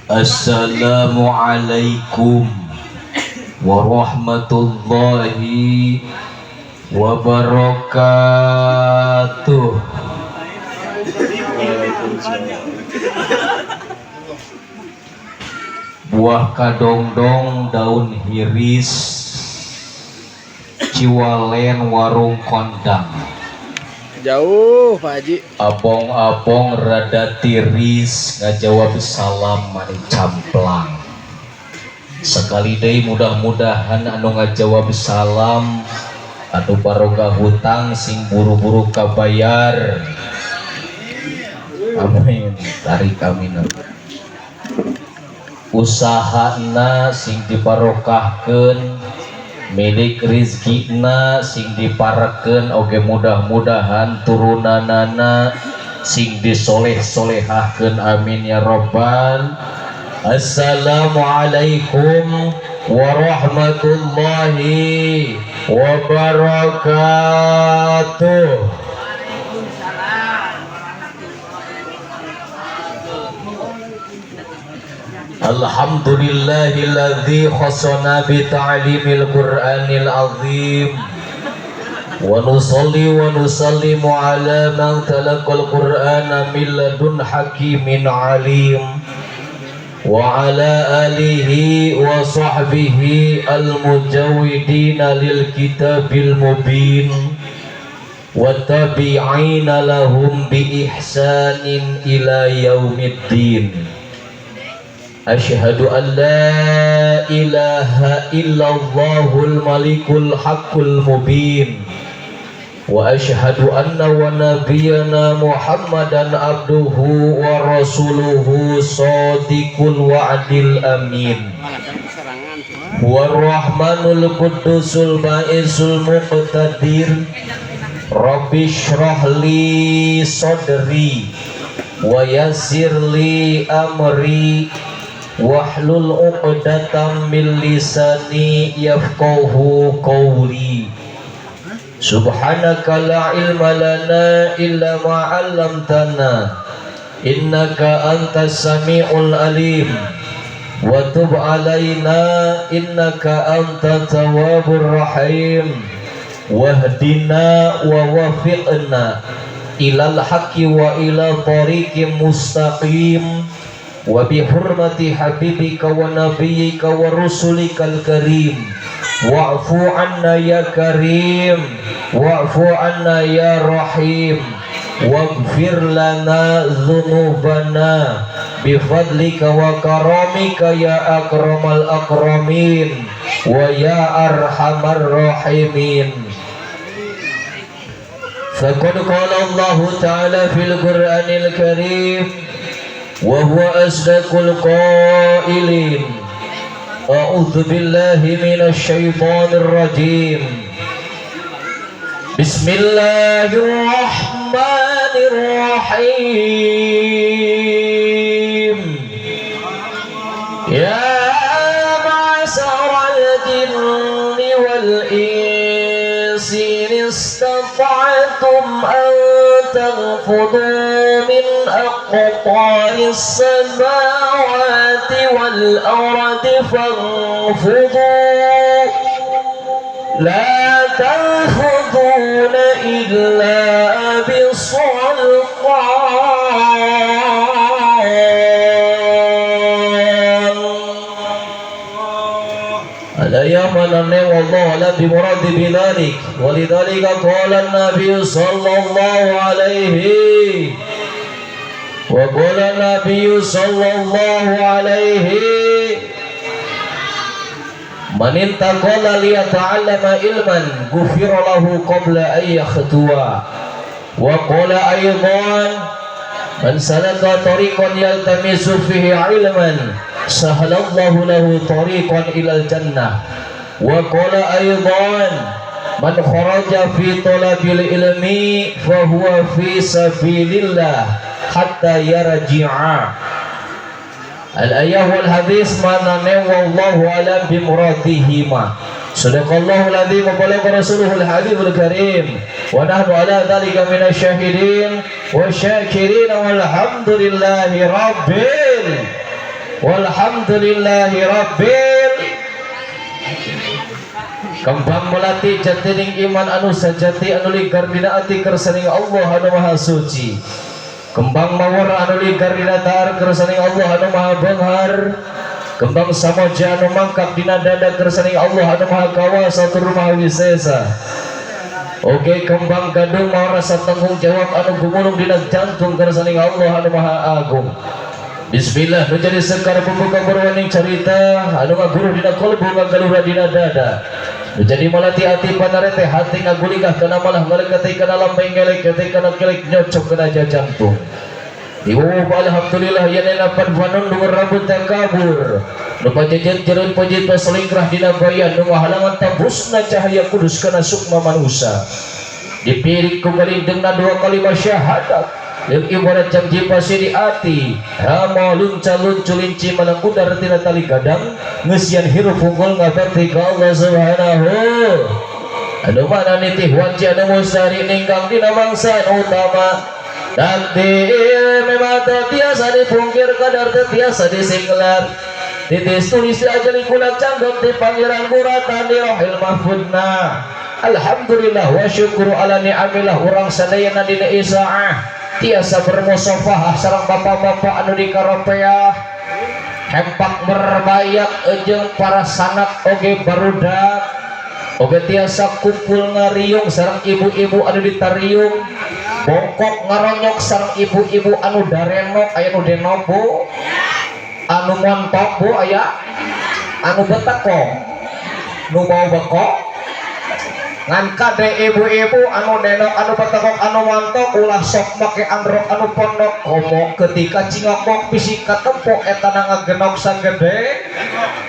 Assalamualaikum warahmatullahi wabarakatuh. Buah kadongdong daun hiris ciwalen warung kondang. Jauh Pak Haji. Abong-abong rada tiris ngajawab salam mani camplang. Sekali deui mudah-mudahan anu ngajawab salam anu barokah hutang sing buru-buru kabayar. Amin. Tarik amin. Usahana sing dibarokahkeun, milik rizkina sing diparekeun, oge mudah-mudahan turunanana sing disoleh-solehahkeun, amin ya robbal. Assalamualaikum warahmatullahi wabarakatuh. Alhamdulillahilladzi khassana bi ta'limil Qur'anil azim wa nusalli wa nusallimu ala man talaqal Qur'ana min ladun hakimin alim wa ala alihi wa sahbihi al-mujawwidina lil kitabil mubin wa tabi'ina lahum bi ihsanin ila yaumiddin. Asyhadu an la ilaha illallahul malikul haqqul mubin wa asyhadu anna wa nabiyyana Muhammadan abduhu wa rasuluhu shadiqul wa'dil amin wa rahmanul qudusul ba'isul muqtadir. Rabbi shrah li sadri wa yassir li amri wahlul 'uqdatam min lisani yafqahu qawli. Subhanaka la ilma lana illa ma 'allamtana innaka antas samiul alim wa tub alaina innaka antat tawwabur rahim wahdina wa wafiqna ilal haqqi wa ila tariqim mustaqim wa bi hurmati habibika wa nabiyyika wa rusulikal karim wa'fu anna ya karim wa'fu anna ya rahim waghfir lana dhunubana bi fadlika wa karamika ya akramal akramin wa ya arhamar rahimin. Faqad qala Allah ta'ala fil Qur'anil karim wa huwa asdaqul qailin. A'udzu billahi minasy syaithanir rajim. Bismillahirrahmanirrahim. Ya ma'syaral jinni wal insi istata'tum an tanfudu min aqtaris samawati wal ardi fanfudu la tanfuduna illa bisultan. Ala yamananne wallahu ala bimuradi bidzalik walidzalika qala an-nabiy sallallahu alaihi wa qala an-nabiy sallallahu alaihi man intaqala liyata'allama ilman ghufira lahu qabla an yakhtuwa wa qala aydan man salaka tariqan yaltamisu fihi ilman sahalallahu lahu tariqan ilal jannah wa qala aydan man kharaja fi talabil ilmi fa huwa fi sabilillah hatta yarji'a. Al-ayah wal hadis manane wallahu alam bimuradihima. Sadaqallahu aladzim wa balagha rasuluhul habibul karim wa nahnu ala dhalika minasy syahidin wa syakirin walhamdulillahi rabbil walhamdulillahi rabbil. Kembang melati jatining iman anu sajati anu ligar dina ati kersaning Allah anu maha suci. Kembang mawar anu ligar dina taar kersaning Allah anu maha benghar. Kembang samoja anu mangkap dina dada kersaning Allah anu maha kawasa tur maha wisesa. Oke, kembang gadung mau rasa tanggung jawab anu gumulung dina jantung kersaning Allah anu maha agung. Bismillah nu jadi sekar pembuka berwaning cerita anu ngaguru dina kolbu ngagalura dina dada. Jadi malati hati panarete hati ngaguligah kana malah malekati kana lambeng ngelek kete kana kelek nyocok kana jantung. Iwuh alhamdulillah yana lapan vanun luar rambut yang kabur. Lupa jajan jereun pajit paselingkrah dina bayan nu halangan tabusna cahaya kudus kana sukma manusia. Dipirik ku galindengna dua kalimat syahadat. Yang ibarat janji pasti di hati hama lunca-luncu linci malang udar tina tali gadang ngesian hirup unggul ngaberti ka Allah subhanahu anu mana nitih wanci anu mustari ninggang dina mangsa utama dan memata tiasa dipungkir kadar tiasa disinglar titis tulis aja likulak canggap di pangeran kuratan di rohil mahfudna. Alhamdulillah wa syukuru ala ni'amillah orang sadayana dina isa'ah tiasa bermusafahah sareng bapak-bapak anu di karopeah hempak berbayak jeung para sanak oge barudak oge tiasa kumpul ngariung sareng ibu-ibu anu ditariung bongkok ngaronyok sareng ibu-ibu anu darenok aya nu denobo anu montok bu aya anu betakong nu mau bekok ngan kade ibu-ibu anu denok anu betakok anu mantok ulah sok make androk anu pondok komo ketika cingokok bisi katempok eta ngagenok sagede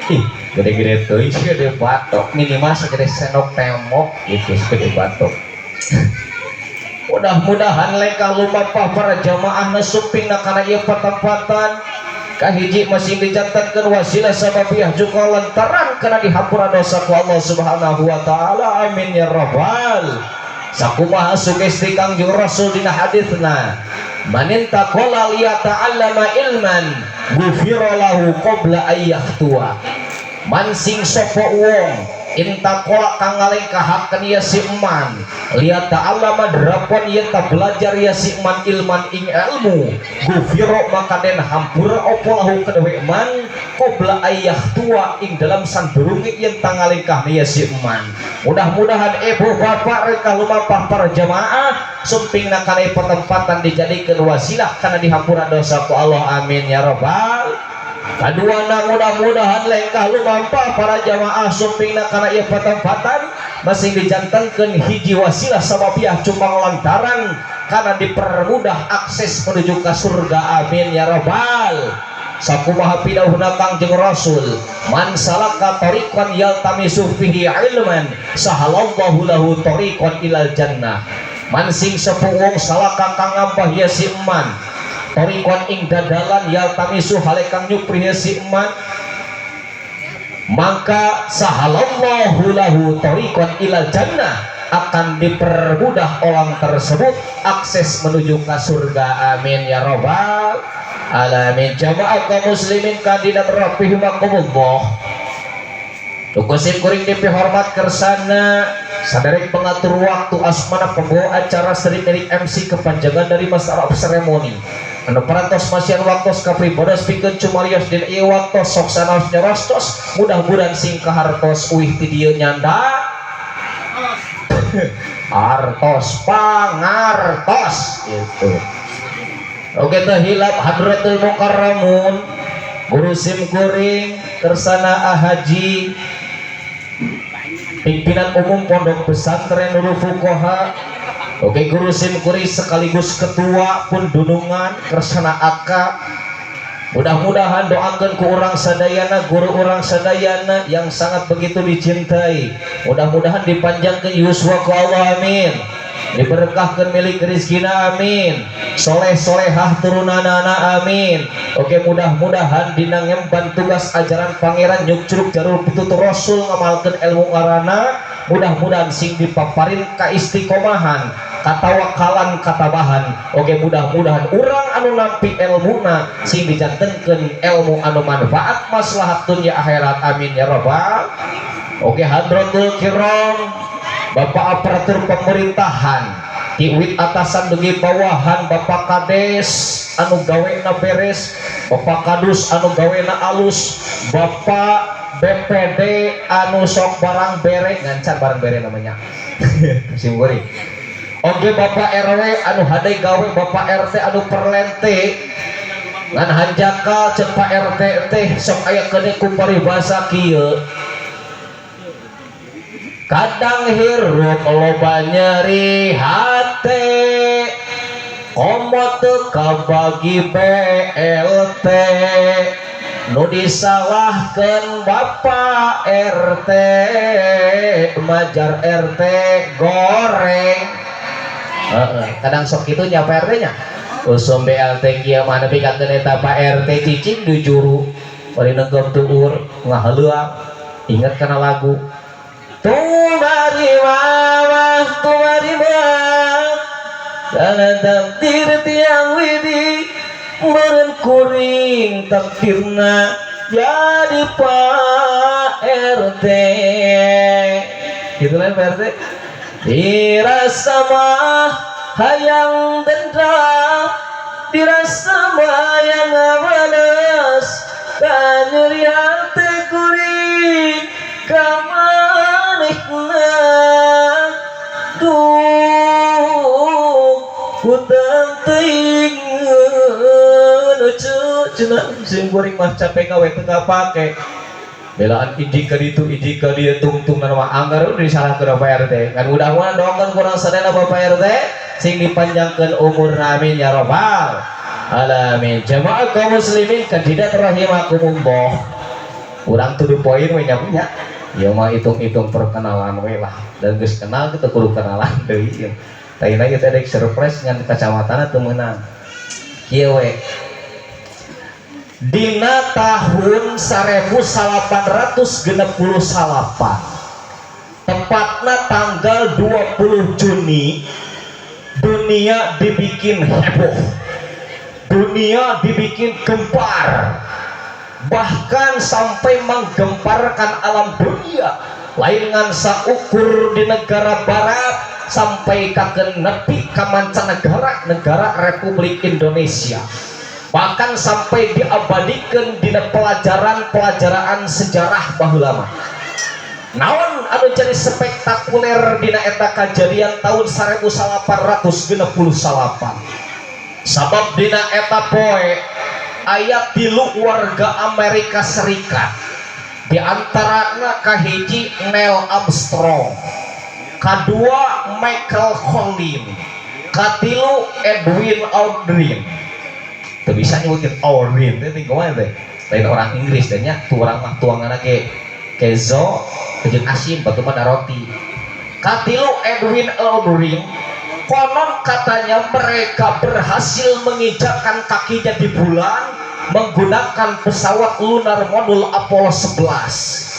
ih gede-gede teuing gede batok minimal segede senok temok itu segede batok. Mudah-mudahan leka lumampah para jamaah nasupingna kana ieu patempatan kahiji masih dicatatkan wasilah sababiah juga lantaran karena dihampura dosa ku Allah subhanahu wa ta'ala amin ya rabbal. Sakumaha sugesti Kangjeng Rasul dina haditsna manin taqala liyata'allama ilman ghufira lahu qabla ayyahtua man sing sapa wong intakola kangaleng kahakkan ya si eman lihat ta'allama drapon ya ta belajar ya si eman ilman ing ilmu gufiro maka den hampura opolahu kedewe eman qabla ayah tua ing dalam sandurungi yang tangaleng kah ya si eman. Mudah-mudahan ibu bapak reka lumampah para jamaah sumping nakana pertempatan dijadikan wasilah karena dihampura dosa ku Allah amin ya rabbal. Kedua mudah-mudahan lengkah lumampah para jamaah sumpingna karena ia patempatan masih dijantankan hiji wasilah sababiah cuma lantaran karena dipermudah akses menuju ke surga amin ya rabbal. Sakumaha pidahuna Kangjeng Rasul man salaka tariqan yaltamisu fihi ilman sahalallahu lahu tariqan ilal jannah man sing sepuwung salaka kang ngampah ya si eman torikon ing dadalan yaltamisu halekang nyupri si eman maka sahalallahu lahu torikon ilal jannah akan dipermudah orang tersebut akses menuju ke surga amin ya rabbal alamin. Jamaah kaum muslimin kandidat rahimakumullah tukusin kuring dipi hormat kersana saderek pengatur waktu asmana pembawa acara sering dari MC kepanjangan dari Mas Arab seremoni anu parantos masian waktos kapribodas pikeun cumalios dina ieu waktos sok sanaos nyarostos mudah-mudahan sing kahartos uih ti dieu nyanda artos pangartos gitu. Oke teh hilap hadratul mukarramun guru sim kuring kersana haji pimpinan umum pondok pesantren Nurul Fuqaha. Oke guru sim kuring sekaligus ketua pun dunungan kersana aka. Mudah-mudahan doakan ku orang sadayana guru orang sadayana yang sangat begitu dicintai. Mudah-mudahan dipanjangkan yuswa ku Allah amin. Diberkahkan milik rizkina amin. Soleh-solehah turunanana amin. Oke mudah-mudahan dina ngemban tugas ajaran pangeran nyukcuruk jarul pitutur rasul ngamalkan ilmu ngarana. Mudah-mudahan sing dipaparin kaistiqomahan katawakalan katabahan. Oke, mudah-mudahan urang anu nampi ilmuna sing dijantenkeun ilmu anu manfaat maslahat dunya akhirat, amin ya rabbal. Oke, hadratul kiram, Bapak aparatur pemerintahan, tiwit atasan dugi bawahan, Bapak Kades anu gawena beres, Bapak Kadus anu gawena alus, Bapak BPD anu sok barang bere, ngancar barang bere namanya simgori. Oke, Bapak RW anu hadai gawe, Bapak RT anu perlente ngan hanjaka cek Pak RT teh sok aya kene ku paribasa kieu. Kadang hirup loba nyeri hate, komo teu kabagi BLT, nu disalahkeun Bapak RT, majar RT goreng. Kadang sok itu nya Pak RT nya. Usum BLT kieu mah nepi ka eta Pak RT cicing di juru, bari nenggem tuur ngahaleuang, inget kana lagu. Tumari mama, tumari mama, karena takdir tiang widi, meren kuring takdirna jadi Pak RT. Gitu lah Pak RT. Dirasa mah hayang dendam, dirasa mah yang ngabalas, kanyeri hati kuring kamanehna duh kutang teuing cenah sing kuring mah capek gawe teu kapake belaan iji ka ditu iji ka dieu tungtung mah anggar udah disalahkeun Pak RT kan mudah-mudahan doakeun kurang sadana Bapak RT sing dipanjangkeun umur amin ya rabbal alamin. Jamaah kaum muslimin kandidat rahimakumullah, urang tuduh poin we nya punya. Ya mah hitung-hitung perkenalan we lah, dan geus kenal kita kudu kenalan deui. Tayina kita ada surprise ngan kacamatan teu meunang. Kieu we. Dina tahun 1868, tepatna tanggal 20 Juni, dunia dibikin heboh, dunia dibikin gempar, bahkan sampai menggemparkan alam dunia lain ngan saukur di negara barat sampai kaken nepi ka mancanegara negara Republik Indonesia, bahkan sampai diabadikan di pelajaran sejarah baheula mah. Naon anu jadi spektakuler dina eta kejadian tahun 1868, sabab dina eta poe aya 3 warga Amerika Serikat, diantaranya kahiji Neil Armstrong, kedua Michael Collins, katilu Edwin Aldrin. Tuh bisa nyebutin Aldrin, itu gimana teh? Lain orang Inggris dan nya, tuh orang mah tuanganna ke kezo, kejen asin, batu mana roti. Katilu Edwin Aldrin, konon katanya mereka berhasil menginjakkan kakinya di bulan menggunakan pesawat lunar modul Apollo 11.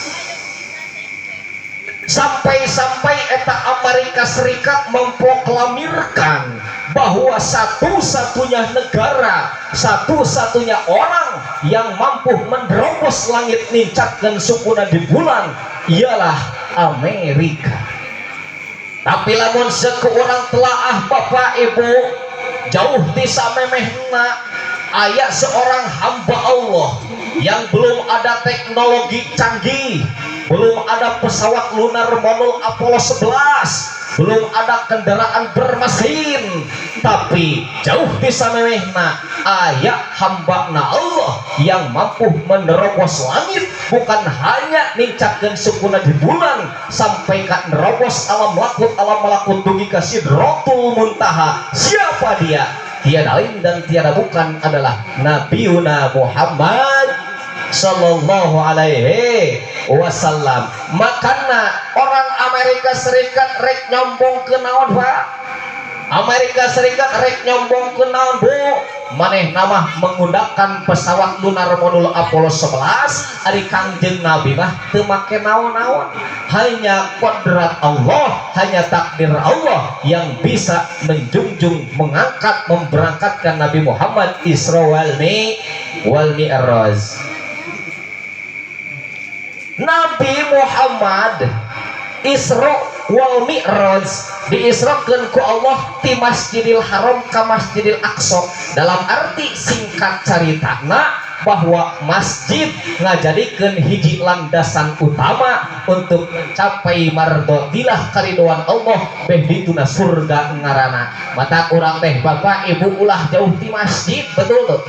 Sampai-sampai eta Amerika Serikat memproklamirkan bahwa satu-satunya negara, satu-satunya orang yang mampu menerobos langit nincatkeun sukuna di bulan ialah Amerika. Tapi lamun seku orang telaah Bapak Ibu, jauh di samemehna aya seorang hamba Allah yang belum ada teknologi canggih, belum ada pesawat lunar modul Apollo 11, belum ada kendaraan bermesin, tapi jauh di samemehna aya hambana Allah yang mampu menerobos langit, bukan hanya nincatkeun sukuna di bulan sampai ka nerobos alam malakut dugi ka Sidratul Muntaha. Siapa dia? Tiada lain dan tiada bukan adalah Nabiuna Muhammad sallallahu alaihi wasallam. Makanya orang Amerika Serikat rek nyombong ke naon Pak? Amerika Serikat rek nyombong ke naon Bu maneh nama menggunakan pesawat lunar modul Apollo 11 ari Kangjeng Nabi mah teu make naon-naon, hanya kodrat Allah, hanya takdir Allah yang bisa menjunjung, mengangkat, memberangkatkan Nabi Muhammad Isra wal Mi'raj. Nabi Muhammad Isra wal Mi'raj diisrakeun ku Allah ti Masjidil Haram ka Masjidil Aqsa. Dalam arti singkat caritana bahwa masjid ngajadikeun hiji landasan utama untuk mencapai mardhotillah kariduan Allah beh dituna surga ngaranna. Mata urang teh Bapak Ibu ulah jauh ti masjid, betul tuh.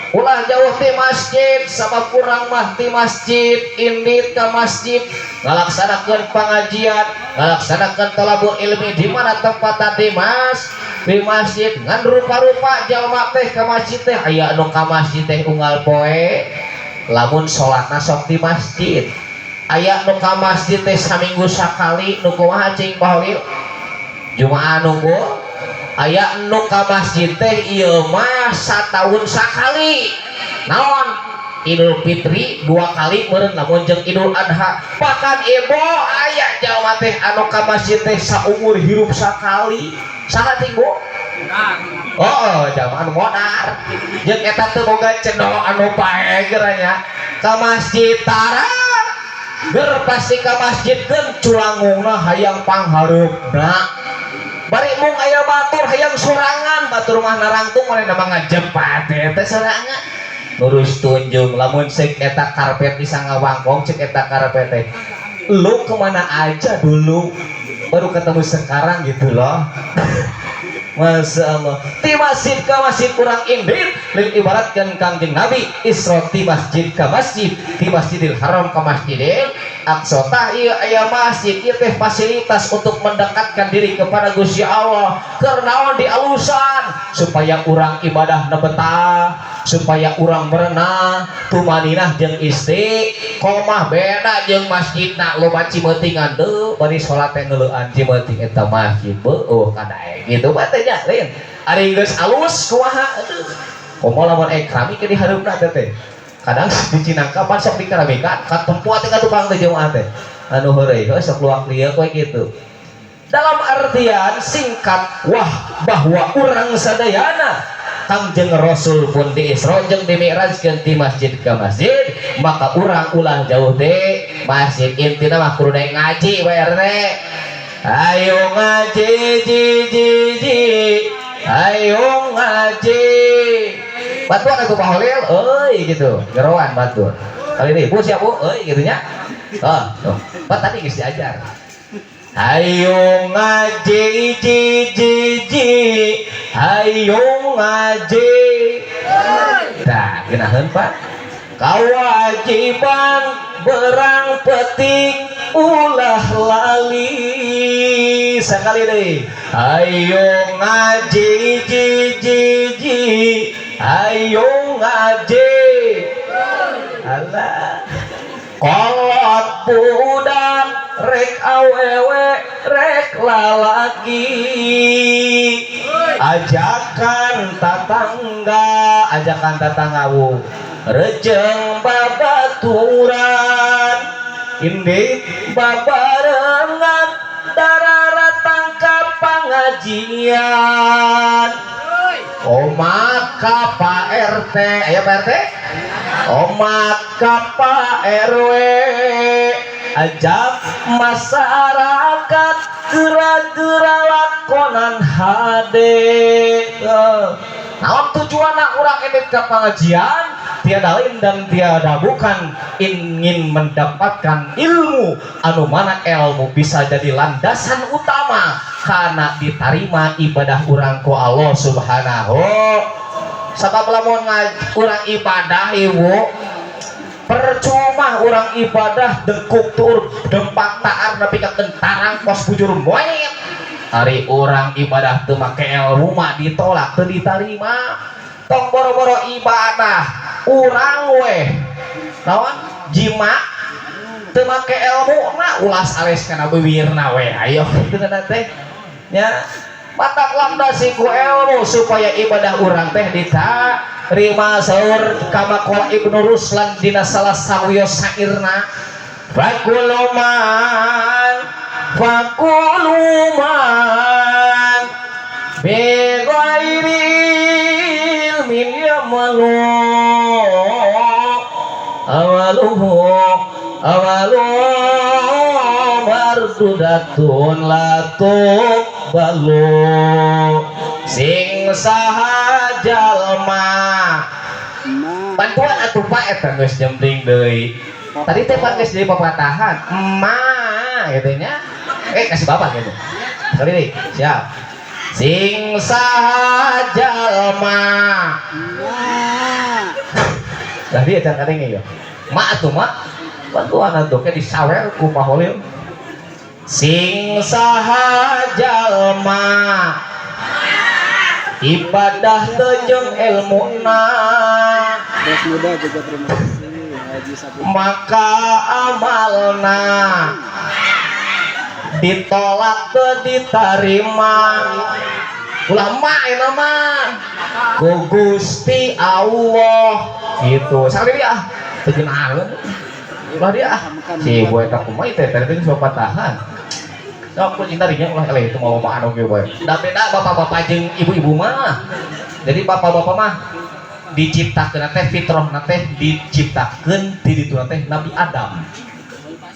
Ulah jauh ti masjid, sama kurang mah ti masjid, indit ke masjid, ngalaksanakeun pengajian, ngalaksanakeun talabul ilmi di mana tempat tadi Mas? Di masjid. Ngan rupa-rupa jalma teh ke masjid teh aya anu ka masjid teh unggal poe, lamun salatna sok di masjid. Aya nu ka masjid teh saminggu sakali, nu kumaha cing Bahlil? Jumaah nunggu. Aya nu ka masjid teh ieu mah satahun sakali. Naon? Idul Fitri 2 kali meureun lamun jeung Idul Adha. Bahkan ibu aya jalma teh anu ka masjid teh saumur hirup sakali. Saha teh Bu? Oh, jalma anu modar. Jeung eta teu boga cendol anu pae geranya ka masjid tara. Ger pasti ka masjid keun culangungna hayang panghareupna. Bari mung aya batur hayang sorangan, batur mah narangtung manehna mah ngajepat teh sorangan. Lurus tunjung lamun ceuk eta karpet bisa ngawangkong, ceuk eta karpet teh. Lu kemana aja dulu? Baru ketemu sekarang gitu loh. Masya Allah. Ti masjid ka masjid kurang indit, lain ibaratkan Kangjeng Nabi Isra ti masjid ka masjid, ti Masjidil Haram ka Masjidil Aqsa. Tah ieu aya masjid ieu teh fasilitas untuk mendekatkan diri kepada Gusti Allah. Karena dialusan supaya urang ibadah betah, supaya urang merenah, tumaninah jeung istiqomah. Beda jeung masjidna loba cimeutingan teu, bari salat teh neuleuan cimeuting eta masjid beueuh kadae gitu bae. Lain ari geus alus kumaha aduh komo lamun keramik ke di hareupna teh kadang di Cinangka sok dikeramika ka tempuat teh ka tukang teh jemaah teh anu heureuy sok luak lieu kowe kitu. Dalam artian singkat bahwa urang sadayana Kangjeng Rasul pun di Isra jeung di Mi'rajkeun ti masjid ke masjid, maka urang ulah jauh teh masjid. Intina mah kudu ngaji bae teh. Ayo ngaji ji ayo ngaji batuan itu Pak Holil gitu geroan batur kali ini Bu siap Bu gitu nya Pak tadi geus diajar ayo ngaji ji ayo ngaji tah geunaheun Pak kewajiban berang peting ulah lali sekali deh ayo ngaji ji ayo ngaji Allah kolot budak rek awewe rek lalaki ajakan tatanggawu rejeng babaturan indit babarengan darara tangkap pengajian maka Pak RT ayo Pak RT maka Pak RW ajak masyarakat gerak-gerak lakonan hade naon tujuan urang edit ke pengajian tiada lain dan tiada bukan ingin mendapatkan ilmu anu mana ilmu bisa jadi landasan utama karena diterima ibadah urang ku Allah Subhanahu. Sabab lamun urang ibadah ibu percuma urang ibadah dengkuk tur dempak taar nepi ka kentarang pos bujur moet hari urang ibadah teu make ilmu mah ditolak teu diterima. Tong boro-boro ibadah urang weh naon jima teu make ilmu na ulas ales kana beuwirna weh ayo kitu teh nya Matak landasi ku ilmu supaya ibadah urang teh diterima saur kamakola Ibnu Ruslan dina salah sawiyo sairna fakuluman bi ghairi ilmin yamalu awalu mardudatun latuk balu sing saha jalma bantuan atuh Pak eta geus jemring deui tadi teh Pak geus jadi pepatahan emak gitu nya kasih bapak gitu sorry nih siap sing saha jalma tadi acan kadenge ya mak atuh mak bantuan atuh ke disawer ku paholil sing saha jalma ibadah teu jeung ilmuna Bos muda juga terima kasih Haji Saputra. maka amalna ditolak teu diterima ulama eta mah ku Gusti Allah gitu sakali dia teu geunaan ulah dia si boy tak kumaha teh tadi geus patahan sok ku cinta dinya ulah eleh itu mau anu ge boy da beda bapak-bapak jeung ibu-ibu mah jadi bapak-bapak mah diciptakeun teh fitrahna teh diciptakeun di ditu teh Nabi Adam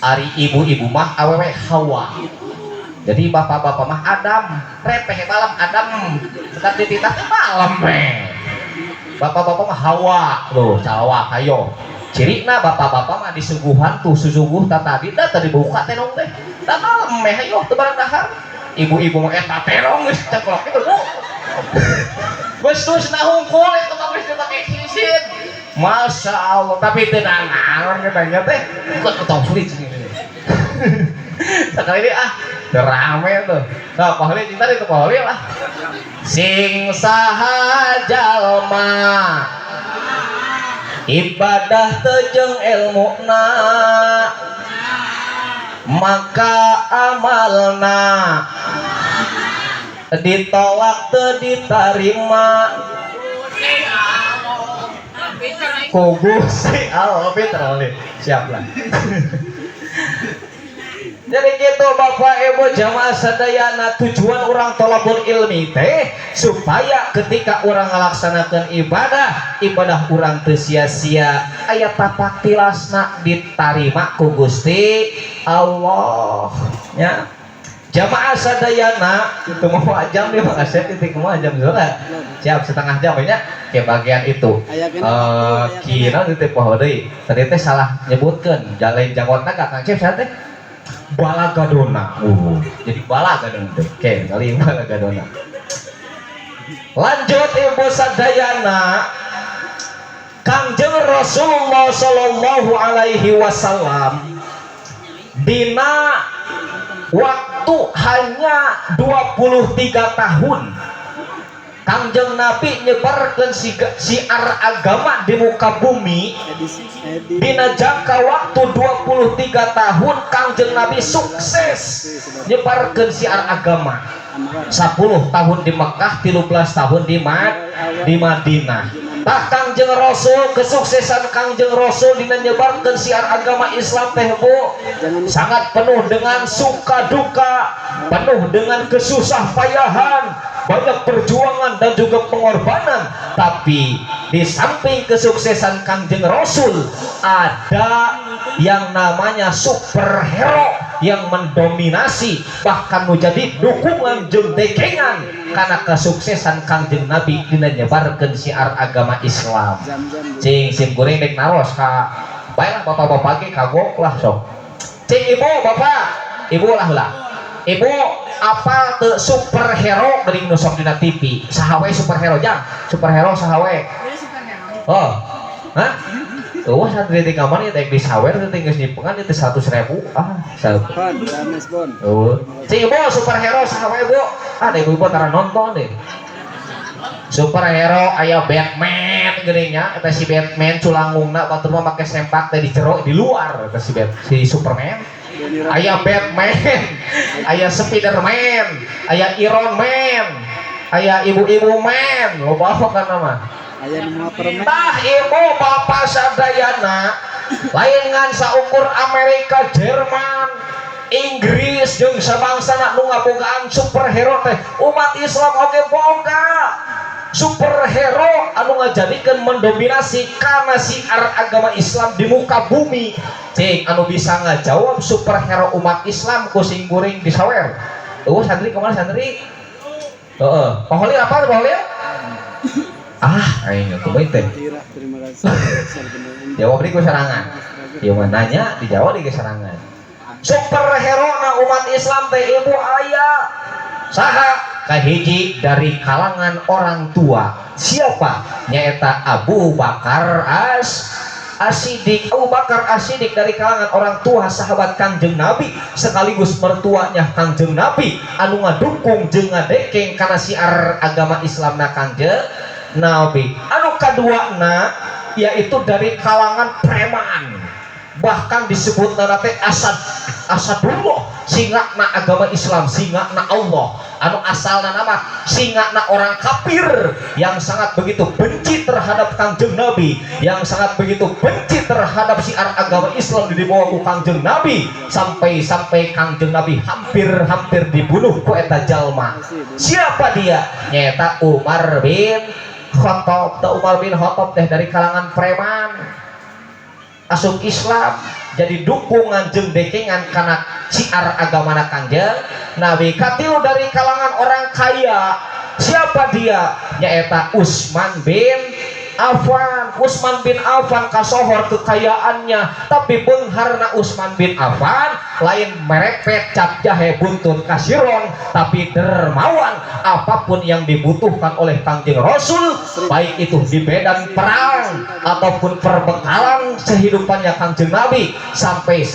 ari ibu-ibu mah awewe Hawa jadi bapak-bapak mah Adam repeh malam Adam sedang dititah teh malam bapak-bapak mah Hawa loh cawa hayo cirina bapak-bapak mah disuguhan tuh susuguh tadi buka tenong teh da malam hayo teu barang dahar ibu-ibu mah eta terong geus ceklok itu bu geus nahungkul eta mah geus dipake sisit Masya Allah tapi teu nangaron katanya teh bukan ketong sulit sekali ini rame tuh nah pahalnya cinta itu pahalnya lah sing saha jalma ibadah teu jeung ilmuna maka amalna ditolak teu diterima ku Gusti Allah Fitro siap lah jadi gitu Bapak Ibu jamaah sadayana tujuan orang tolabul ilmi teh supaya ketika orang melaksanakan ibadah orang teu sia-sia aya tapak tilasna diterima ku Gusti Allah nya jamaah sadayana itu mau jam 5 kasih titik mau jam zola siap setengah jam nya ke bagian itu kira titik poho deui tadi teh salah nyebutkeun jalain jangkotna ka Kang Cep teh balagadona jadi balagadona oke kali balagadona lanjut ibu sadayana Kangjeng Rasulullah sallallahu alaihi wasallam dina waktu hanya 23 tahun Kangjeng Nabi nyebarkan siar agama di muka bumi dina jangka waktu 23 tahun Kangjeng Nabi sukses nyebarkan siar agama 10 tahun di Mekah 13 tahun di Madinah tak Kangjeng Rasul kesuksesan Kangjeng Rasul dina nyebarkan siar agama Islam teh bu sangat penuh dengan suka duka penuh dengan kesusah payahan banyak perjuangan dan juga pengorbanan tapi di samping kesuksesan Kangjeng Rasul ada yang namanya superhero yang mendominasi bahkan menjadi dukungan jeung dekengan karena kesuksesan Kangjeng Nabi dina nyebarkeun siar agama Islam cing sim goreng dek naros ka baiklah bapak-bapak ge kagok lah sok cing ibu bapak ibu lah ibu apa tuh superhero dari nusok dina TV sahawe superhero jang superhero sahawe oh hah tuh saat di kamar ya teh di sawer teh geus dipengan itu 100.000 oh si ibu superhero sahawe ibu ibu tara nonton deh superhero aya Batman geuning nya eta si Batman culangungna batur mah make sempak teh di jero di luar eta si Superman aya Batman, aya Spiderman, aya Iron Man, aya ibu-ibu man, loba kan nama. Aya nu permen. Tah ibu bapak sadayana lain ngan saukur Amerika, Jerman, Inggris jeung sabangsana nu ngabogaan superhero teh umat Islam oge boga superhero anu ngajadikeun mendominasi kana siar agama Islam di muka bumi. Cing anu bisa ngajawab superhero umat Islam ku sing guring disawer. Santri kemana santri? Paholi apa paholi? Aing kumaha teh. Terima kasih. Jawab di serangan. Ieu mah nanya dijawab di serangan. Superhero na umat Islam teh ibu aya saha kahiji dari kalangan orang tua. Siapa? Nyaeta Abu Bakar As-Siddiq. Abu Bakar As-Siddiq dari kalangan orang tua sahabat Kangjeng Nabi sekaligus mertuanya Kangjeng Nabi anu ngadukung jeung ngadekeng kana siar agama Islam na Kangjeng Nabi. Anu kaduana yaitu dari kalangan preman. Bahkan disebut teh Asadullah, singa na agama Islam, singa na Allah, anu asalna nama singa na orang kafir yang sangat begitu benci terhadap Kangjeng Nabi, yang sangat begitu benci terhadap siar agama Islam dibawa ku Kangjeng Nabi sampai Kangjeng Nabi hampir dibunuh ku eta jalma. Siapa dia? Nyata Umar bin Khattab. Umar bin Khattab teh dari kalangan preman asup Islam jadi dukungan jeung dekengan karena siar agama Kangjeng Nabi. Katilu dari kalangan orang kaya. Siapa dia? Nyaeta Utsman bin Affan. Utsman bin Affan kasohor kekayaannya, tapi beungharna Utsman bin Affan lain merepet cap jahe buntut kasiron, tapi dermawan. Apapun yang dibutuhkan oleh Kangjeng Rasul, baik itu di medan perang ataupun perbekalan kehidupannya Kangjeng Nabi, sampai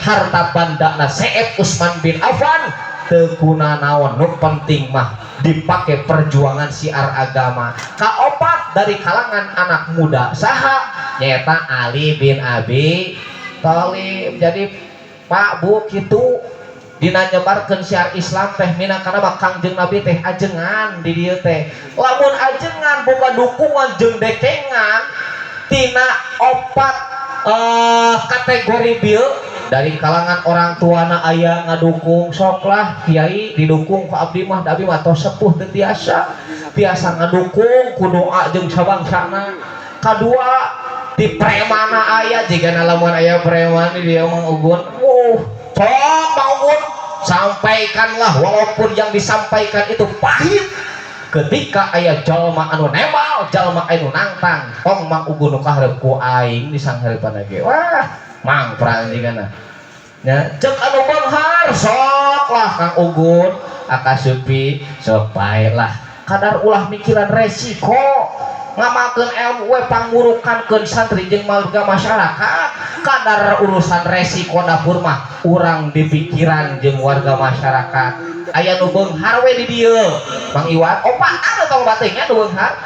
harta bandana seep Utsman bin Affan teu kuna naon, nu penting mah dipakai perjuangan siar agama. Kaopat dari kalangan anak muda saha? Nyata Ali bin Abi Thalib. Jadi Pak Bu kitu dina nyebarkeun siar Islam teh minangkana mah Kangjeng Nabi teh ajengan di dieu teh. Lamun ajengan boga dukungan jeung dekengan tina opat kategori bieu. Dari kalangan orang tuana aya ngadukung, soklah kiai didukung ku abdi mah, abdi mah tos sepuh teu tiasa ngadukung ku doa jeung sabangsana. Kadua di premana aya jigana lamun aya preman di dieu Mang Ugun. Sok Mang Ugun sampaikanlah walaupun yang disampaikan itu pahit. Ketika aya jalma anu nembal, jalma anu nantang, tong Mang Ugun nu kaharep ku aing disanghareupan ge. Wah, Mang perang jigana. Ya, cek anu beunghar sok lah Kang Ugun, Akasupi sok bae lah. Kadar ulah mikiran resiko, ngamakeun ilmu we pangurukankeun santri jeung warga masyarakat. Kadar urusan resiko dapur mah urang dipikiran jeung warga masyarakat. Aya nu beunghar we di dieu. Mang Iwan, opatan atau batengnya nu beunghar?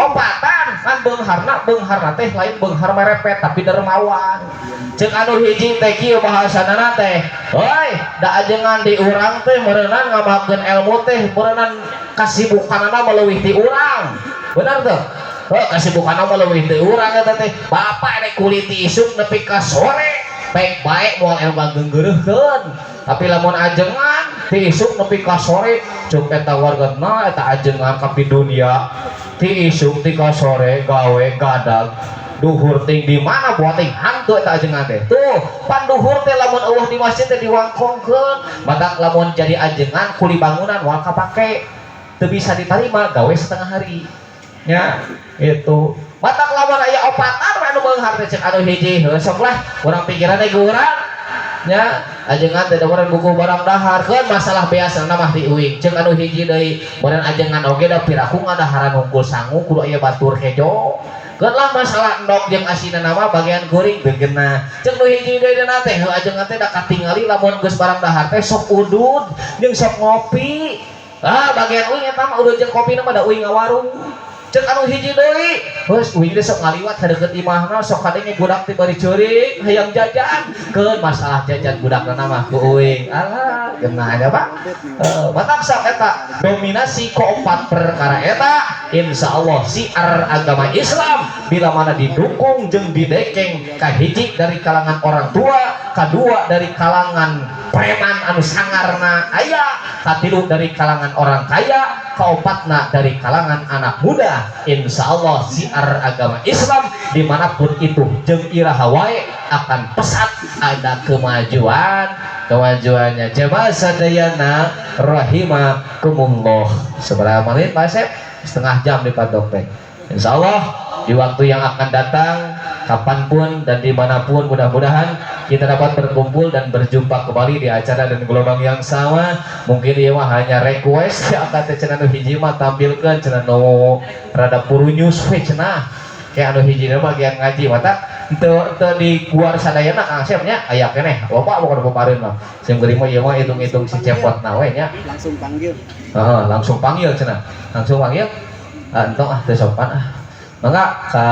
Opatan kan beungharna teh lain beunghar merepet tapi dermawan. Cek anu hiji teh kieu bahasanana teh, heuy da ajengan di urang teh meureunnan ngamakeun ilmu teh meureunnan kasibukanana meleuwih ti urang. Bener teu? Kasibukanana meleuwih ti urang eta teh. Bapak rek kulit isuk nepi ka sore, baik-baik moal ilmu geunggeureukkeun. Tapi lamun ajengan ti isuk nepi ka sore, cuk eta wargana eta ajengan ka dunia. Ti isuk ti ka sore gawe gadag. Duhur ting di mana buat ting hantu eta ajengan teh. Tuh, pan duhur teh lamun eueuh di masjid teh diwangkongkeun. Badak lamun jadi ajengan kuli bangunan moal kapake. Teu bisa diterima gawe setengah hari. Ya, itu. Badak lamun aya opatan anu beunghar teh cek anu hiji, heuh sok lah urang pikiranna ge urang. Ya, ajengan teh dawaran buku barang dahar keun masalah biasa mah di uing. Cek anu hiji deui, meureun ajengan oge da piraku ngadaharan unggul sangu kudu aya batur hejo. Keun lah masalah endog jeung asina nama bagian kuring teu geuna. Cek nu hiji deui dina teh ajengan teh da katingali lamun geus barang dahar teh sok udud jeung sok ngopi. Bagian uing eta mah udud jeung kopina mah da uing ngawarung. cek anu hiji deui geus uing teh sok ngaliwat hadeukeut imahna sok kadenge budak teh bari ceurik hayang jajan keun masalah jajan budakna mah ku uing alah geuna aja Pak batak sak eta dominasi keempat perkara eta insyaallah siar agama Islam bila mana didukung jeung didekeng kahiji dari kalangan orang tua kadua dari kalangan preman anu sangarna aya katilu dari kalangan orang kaya keempatna dari kalangan anak muda insyaallah siar agama Islam dimanapun itu jeung iraha wae akan pesat ada kemajuannya jemaah sadayana rahimakumullah seberapa menit Pak Asep setengah jam di Padokpeng insyaallah di waktu yang akan datang kapanpun dan dimanapun mudah-mudahan kita dapat berkumpul dan berjumpa kembali di acara dan gelombang yang sama. Mungkin ieu mah hanya request ya akan teh cenah nu hiji mah tampilkeun cenah nu rada purunyus we cenah kayak anu hiji mah bagian ngaji mata teu di luar sadayana Kang Asep nya aya keneh loba bukan papareun mah sim geuring mah ieu mah hitung-hitung si cepotna we nya langsung panggil langsung panggil cenah langsung panggil entong teu sopan maka ka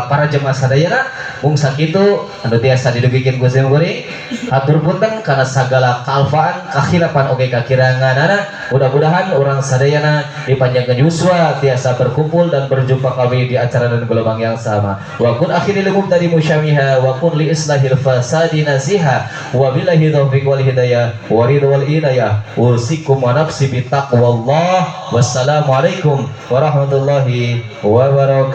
para jemaah sadayana mung sakitu anu tiasa didugikeun ku sim geuring atur punten kana sagala kalfaan kakhilafan oge kakiranganana mudah-mudahan orang sadayana dipanjangkeun yuswa tiasa berkumpul dan berjumpa kami di acara dan gelombang yang sama wa kun akhiril mubtadi musyamiha wa kun li islahil fasadi nasiha wa billahi taufiq wal hidayah wa ridha wal inayah usikum wa nafsi bi taqwallah wassalamu alaikum warahmatullahi wabarakatuh.